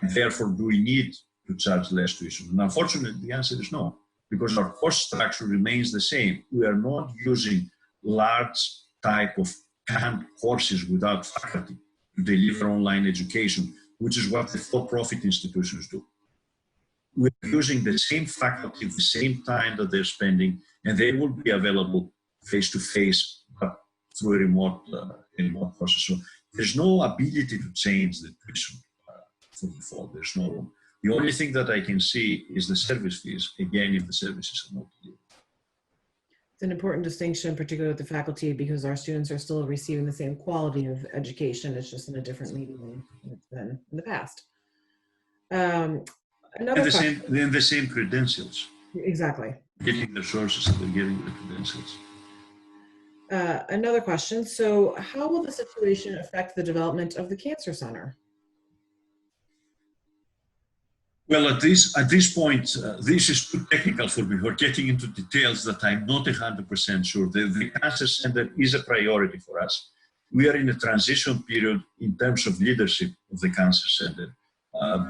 [SPEAKER 2] And therefore, do we need to charge less tuition? And unfortunately, the answer is no, because our cost structure remains the same. We are not using large type of canned courses without faculty to deliver online education, which is what the for-profit institutions do. We're using the same faculty, the same time that they're spending, and they will be available face-to-face, but through a remote process. So there's no ability to change the tuition for the fall. There's no room. The only thing that I can see is the service fees, again, if the services are not delivered.
[SPEAKER 1] It's an important distinction, particularly with the faculty, because our students are still receiving the same quality of education. It's just in a different medium than in the past.
[SPEAKER 2] The same credentials.
[SPEAKER 1] Exactly.
[SPEAKER 2] Getting the sources and they're getting the credentials.
[SPEAKER 1] Another question. So how will the situation affect the development of the Cancer Center?
[SPEAKER 2] Well, at this point, this is too technical for me. We're getting into details that I'm not 100% sure. The Cancer Center is a priority for us. We are in a transition period in terms of leadership of the Cancer Center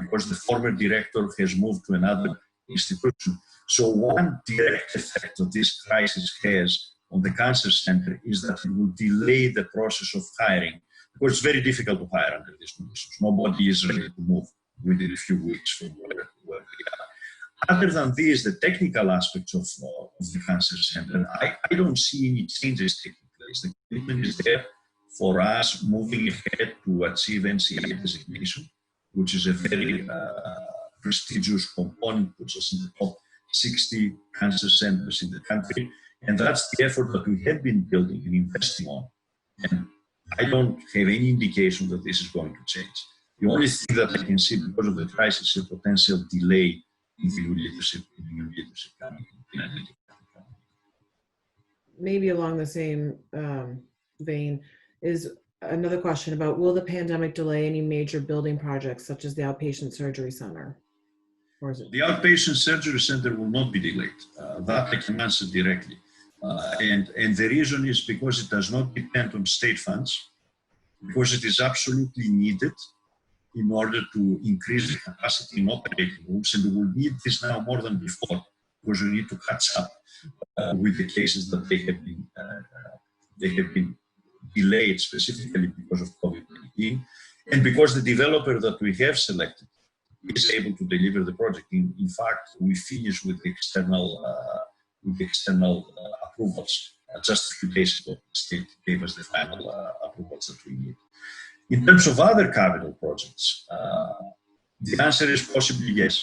[SPEAKER 2] because the former director has moved to another institution. So one direct effect that this crisis has on the Cancer Center is that it will delay the process of hiring, because it's very difficult to hire under these conditions. Nobody is ready to move within a few weeks from where we are. Other than these, the technical aspects of the Cancer Center, I don't see any changes taking place. The commitment is there for us moving ahead to achieve NCI designation, which is a very prestigious component, puts us in the top 60 cancer centers in the country. And that's the effort that we have been building and investing on. And I don't have any indication that this is going to change. The only thing that I can see because of the crisis is a potential delay in the new leadership coming in.
[SPEAKER 1] Maybe along the same vein is another question about, will the pandemic delay any major building projects such as the outpatient surgery center? Or is it?
[SPEAKER 2] The outpatient surgery center will not be delayed. That I can answer directly. And the reason is because it does not depend on state funds, because it is absolutely needed in order to increase the capacity in operating rooms, and we will need this now more than before, because we need to catch up with the cases that they have been delayed specifically because of COVID-19, and because the developer that we have selected is able to deliver the project. In fact, we finished with the external approvals just a few days ago. The state gave us the final approvals that we need. In terms of other capital projects, the answer is possibly yes.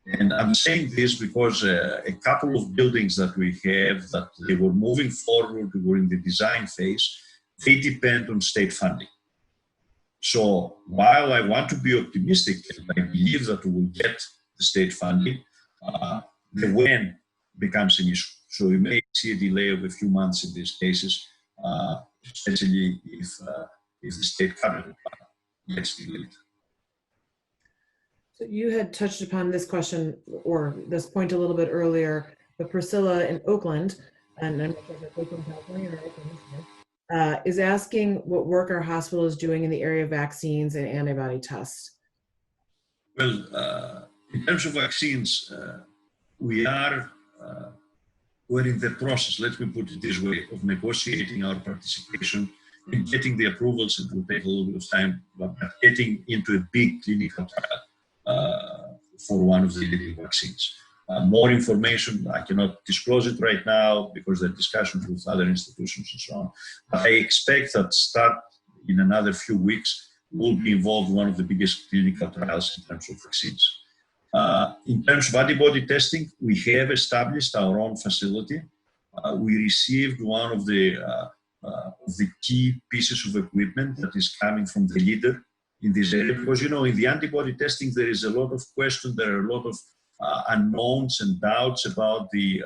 [SPEAKER 2] And I'm saying this because a couple of buildings that we have that they were moving forward, we were in the design phase, they depend on state funding. So while I want to be optimistic, and I believe that we will get the state funding, the when becomes an issue. So we may see a delay of a few months in these cases, especially if the state capital plan gets delayed.
[SPEAKER 1] So you had touched upon this question or this point a little bit earlier, but Priscilla in Oakland, and I'm not sure if it's Oakland, California or Oakland, Michigan, is asking what work our hospital is doing in the area of vaccines and antibody tests.
[SPEAKER 2] Well, in terms of vaccines, we're in the process, let me put it this way, of negotiating our participation and getting the approvals. It will take a little bit of time, but getting into a big clinical trial for one of the leading vaccines. More information, I cannot disclose it right now because there are discussions with other institutions and so on. But I expect that start in another few weeks, we'll be involved in one of the biggest clinical trials in terms of vaccines. In terms of antibody testing, we have established our own facility. We received one of the key pieces of equipment that is coming from the leader in this area, because in the antibody testing there is a lot of questions, there are a lot of unknowns and doubts about the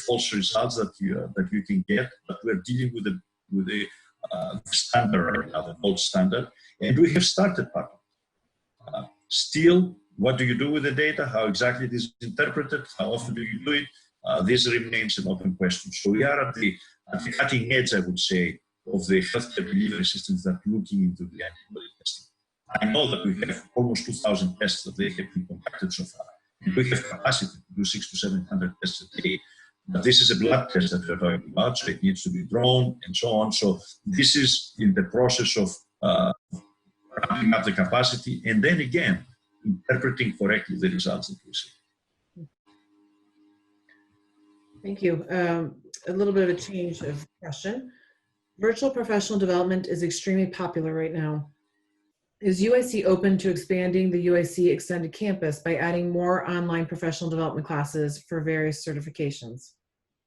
[SPEAKER 2] false results that you can get. But we're dealing with the standard right now, the gold standard, and we have started part of it. Still, what do you do with the data? How exactly it is interpreted? How often do you do it? This remains an open question. So we are at the cutting edge, I would say, of the healthcare delivery systems that are looking into the antibody testing. I know that we have almost 2,000 tests that they have been conducted so far. And we have capacity to do 600 to 700 tests a day. But this is a blood test that we're talking about, so it needs to be drawn and so on. So this is in the process of ramping up the capacity and then again, interpreting correctly the results that we see.
[SPEAKER 1] Thank you. A little bit of a change of question. Virtual professional development is extremely popular right now. Is UIC open to expanding the UIC Extended Campus by adding more online professional development classes for various certifications?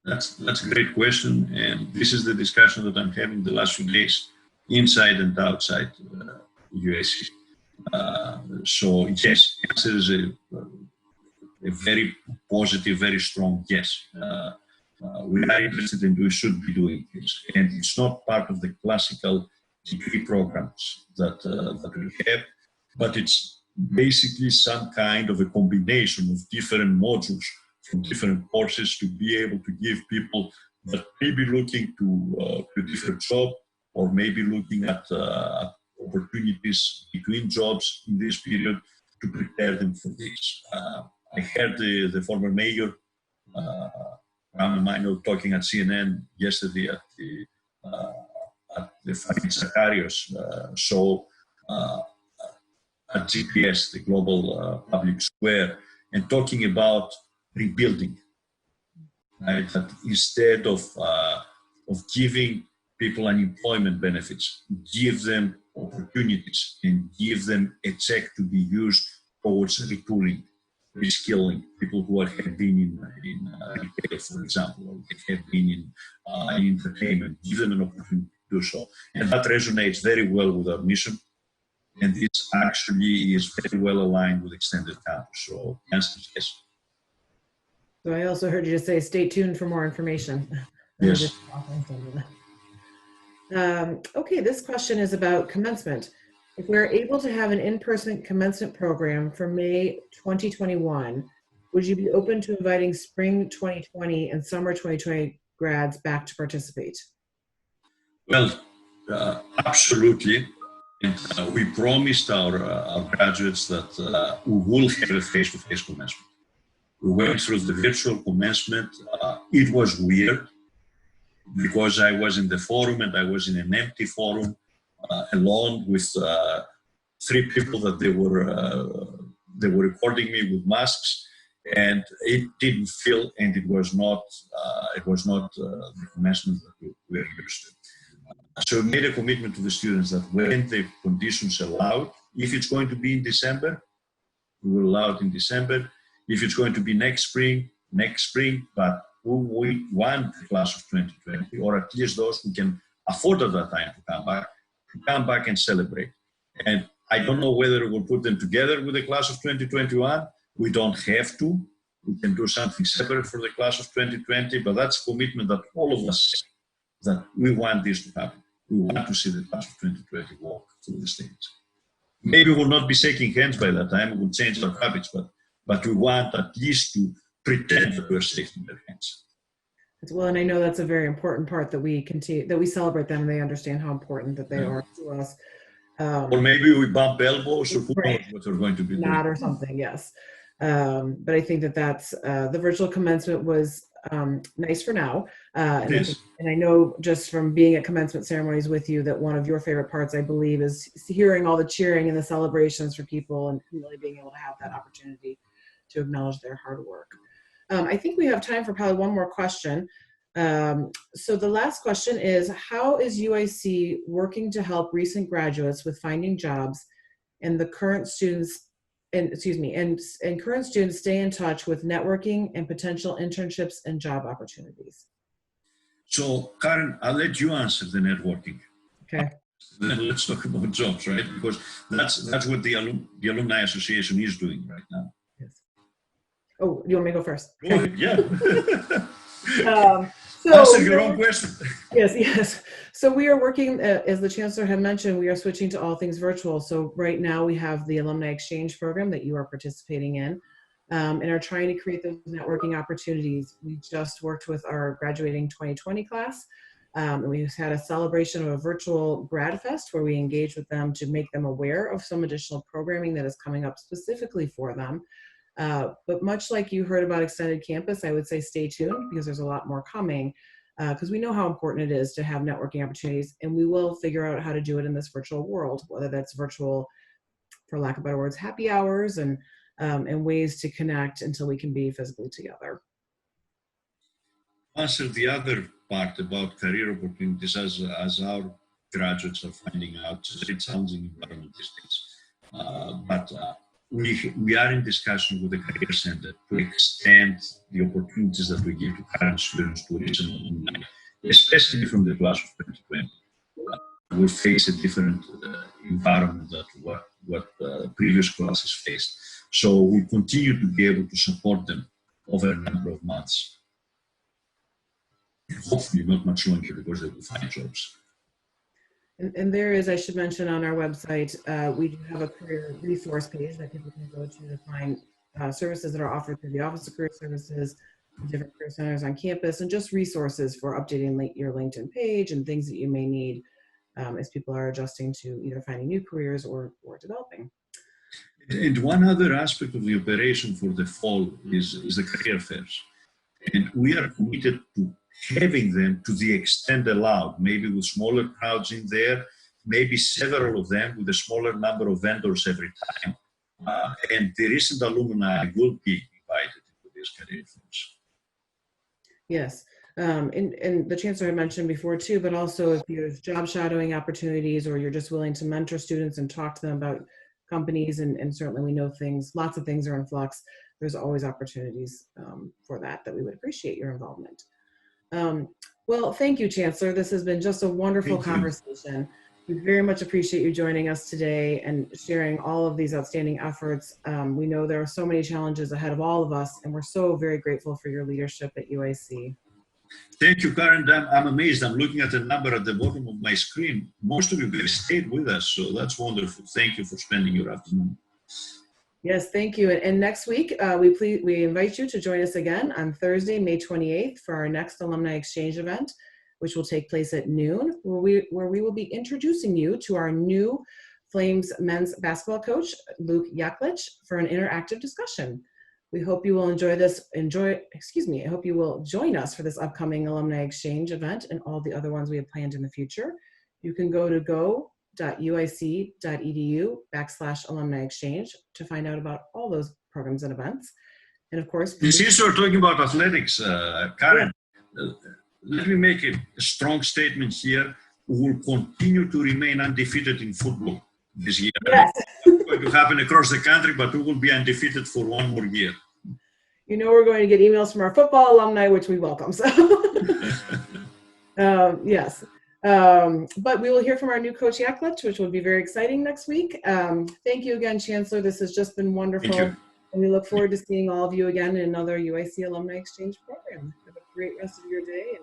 [SPEAKER 2] That's a great question, and this is the discussion that I'm having the last few days, inside and outside UIC. So yes, the answer is a very positive, very strong yes. we are interested in, we should be doing this. And it's not part of the classical degree programs that we have, but it's basically some kind of a combination of different modules from different courses to be able to give people that may be looking to a different job or maybe looking at opportunities between jobs in this period to prepare them for this. I heard the former mayor, Rami Minor, talking at CNN yesterday at the Farid Zakarios show at GPS, the Global Public Square, and talking about rebuilding. Right? That instead of giving people unemployment benefits, give them opportunities and give them a check to be used towards retooling, reskilling people who have been in retail, for example, or have been in entertainment, give them an opportunity to do so. And that resonates very well with our mission. And this actually is very well aligned with extended campus. So, yes.
[SPEAKER 1] So I also heard you just say, stay tuned for more information.
[SPEAKER 2] Yes.
[SPEAKER 1] Okay, this question is about commencement. If we're able to have an in-person commencement program for May 2021, would you be open to inviting spring 2020 and summer 2020 grads back to participate?
[SPEAKER 2] Well, absolutely. And we promised our graduates that we will have a face-to-face commencement. We went through the virtual commencement. It was weird because I was in the forum and I was in an empty forum alone with 3 people that they were recording me with masks, and it didn't feel, and it was not the commencement that we were used to. So we made a commitment to the students that when the conditions allow, if it's going to be in December, we will allow it in December. If it's going to be next spring, but we want the class of 2020, or at least those who can afford at that time to come back and celebrate. And I don't know whether we'll put them together with the class of 2021. We don't have to. We can do something separate for the class of 2020, but that's a commitment that all of us have, that we want this to happen. We want to see the class of 2020 walk through the stage. Maybe we'll not be shaking hands by that time. We'll change our habits, but we want at least to pretend that we're shaking their hands.
[SPEAKER 1] Well, and I know that's a very important part that we continue, that we celebrate them and they understand how important that they are to us.
[SPEAKER 2] Or maybe we bump elbows, or who knows what we're going to be doing.
[SPEAKER 1] Or something, yes. But I think that's the virtual commencement was nice for now. And I know just from being at commencement ceremonies with you that one of your favorite parts, I believe, is hearing all the cheering and the celebrations for people and really being able to have that opportunity to acknowledge their hard work. I think we have time for probably one more question. So the last question is, how is UIC working to help recent graduates with finding jobs and the current students, and current students stay in touch with networking and potential internships and job opportunities?
[SPEAKER 2] So Karen, I'll let you answer the networking.
[SPEAKER 1] Okay.
[SPEAKER 2] Then let's talk about jobs, right? Because that's what the Alumni Association is doing right now.
[SPEAKER 1] Yes. Oh, you want me to go first?
[SPEAKER 2] Yeah.
[SPEAKER 1] So
[SPEAKER 2] answer your own question.
[SPEAKER 1] Yes. So we are working, as the Chancellor had mentioned, we are switching to all things virtual. So right now we have the Alumni Exchange program that you are participating in, and are trying to create those networking opportunities. We just worked with our graduating 2020 class, and we had a celebration of a virtual grad fest where we engaged with them to make them aware of some additional programming that is coming up specifically for them. But much like you heard about Extended Campus, I would say stay tuned because there's a lot more coming, because we know how important it is to have networking opportunities, and we will figure out how to do it in this virtual world, whether that's virtual, for lack of better words, happy hours and ways to connect until we can be physically together.
[SPEAKER 2] Answer the other part about career opportunities as our graduates are finding out. It's a very challenging environment these days. But we are in discussion with the Career Center to extend the opportunities that we give to current students to recent alumni, especially from the class of 2020. We face a different environment than what previous classes faced. So we continue to be able to support them over a number of months. hopefully not much longer because they will find jobs.
[SPEAKER 1] And there is, I should mention on our website, we do have a career resource page that people can go to find services that are offered through the Office of Career Services, the different career centers on campus, and just resources for updating your LinkedIn page and things that you may need as people are adjusting to either finding new careers or developing.
[SPEAKER 2] And one other aspect of the operation for the fall is the career fairs. And we are committed to having them to the extent allowed, maybe with smaller crowds in there, maybe several of them with a smaller number of vendors every time. And the recent alumni will be invited to these career fairs.
[SPEAKER 1] Yes. And the Chancellor had mentioned before too, but also if there's job shadowing opportunities or you're just willing to mentor students and talk to them about companies, and certainly we know lots of things are in flux, there's always opportunities for that we would appreciate your involvement. Well, thank you, Chancellor. This has been just a wonderful conversation. We very much appreciate you joining us today and sharing all of these outstanding efforts. We know there are so many challenges ahead of all of us, and we're so very grateful for your leadership at UIC.
[SPEAKER 2] Thank you, Karen. I'm amazed. I'm looking at the number at the bottom of my screen. Most of you guys stayed with us, so that's wonderful. Thank you for spending your afternoon.
[SPEAKER 1] Yes, thank you. And next week, we invite you to join us again on Thursday, May 28th for our next Alumni Exchange event, which will take place at noon, where we will be introducing you to our new Flames men's basketball coach, Luke Yaklich, for an interactive discussion. We hope you will I hope you will join us for this upcoming Alumni Exchange event and all the other ones we have planned in the future. You can go to go.uic.edu/alumni exchange to find out about all those programs and events. And of course,
[SPEAKER 2] since we're talking about athletics, Karen, let me make a strong statement here. We will continue to remain undefeated in football this year.
[SPEAKER 1] Yes.
[SPEAKER 2] It's going to happen across the country, but we will be undefeated for one more year.
[SPEAKER 1] You know, we're going to get emails from our football alumni, which we welcome. So, yes. But we will hear from our new coach, Yaklich, which will be very exciting next week. Thank you again, Chancellor. This has just been wonderful. And we look forward to seeing all of you again in another UIC Alumni Exchange program. Have a great rest of your day.